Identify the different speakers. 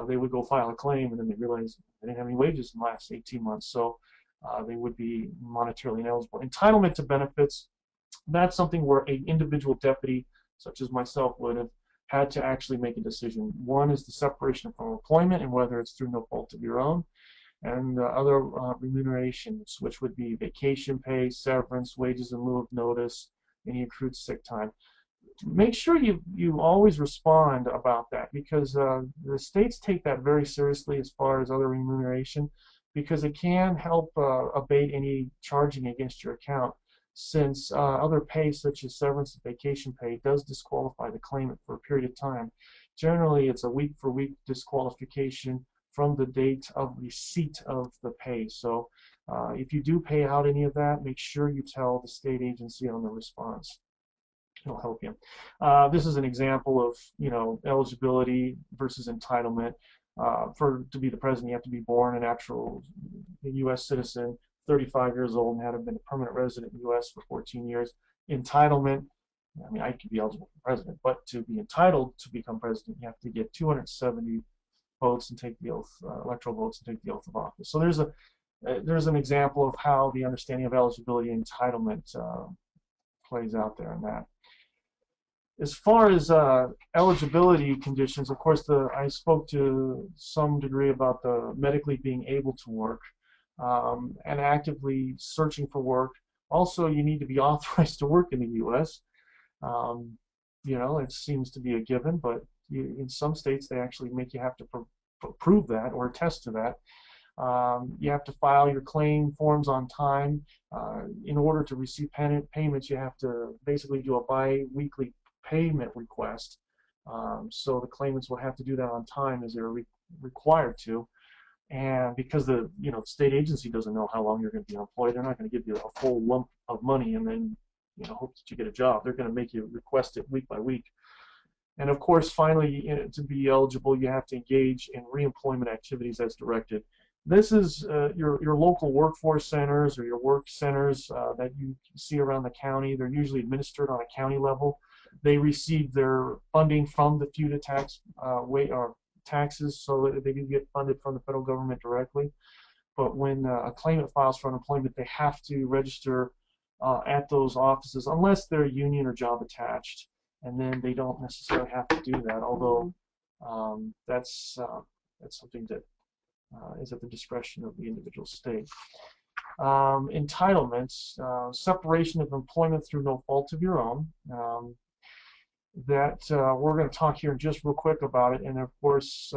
Speaker 1: they would go file a claim, and then they realize they didn't have any wages in the last 18 months, so they would be monetarily ineligible. Entitlement to benefits, that's something where an individual deputy, such as myself, would have had to actually make a decision. One is the separation from employment, and whether it's through no fault of your own, and other remunerations, which would be vacation pay, severance, wages in lieu of notice, any accrued sick time. Make sure you always respond about that, because the states take that very seriously as far as other remuneration, because it can help abate any charging against your account, since other pay such as severance and vacation pay does disqualify the claimant for a period of time. Generally, it's a week-for-week disqualification from the date of receipt of the pay. So if you do pay out any of that, make sure you tell the state agency on the response. It'll help you. This is an example of, eligibility versus entitlement. To be the president, you have to be born an actual U.S. citizen, 35 years old, and have been a permanent resident in the U.S. for 14 years. Entitlement, I mean, I could be eligible for president, but to be entitled to become president, you have to get 270 votes and take the oath, electoral votes, and take the oath of office. So there's an example of how the understanding of eligibility and entitlement plays out there in that. As far as eligibility conditions, of course, I spoke to some degree about the medically being able to work and actively searching for work. Also, you need to be authorized to work in the U.S. It seems to be a given, but in some states they actually make you have to prove that or attest to that. You have to file your claim forms on time. In order to receive payments, you have to basically do a bi-weekly payment request. So the claimants will have to do that on time, as they're required to. And because the state agency doesn't know how long you're going to be employed, they're not going to give you a full lump of money and then hope that you get a job. They're going to make you request it week by week. And of course, finally, to be eligible, you have to engage in reemployment activities as directed. This is your local workforce centers or your work centers that you see around the county. They're usually administered on a county level. They receive their funding from the FUTA taxes, so that they can get funded from the federal government directly. But when a claimant files for unemployment, they have to register at those offices, unless they're union or job attached, and then they don't necessarily have to do that. Although that's something that is at the discretion of the individual state. Entitlements, separation of employment through no fault of your own. We're going to talk here just real quick about it, and of course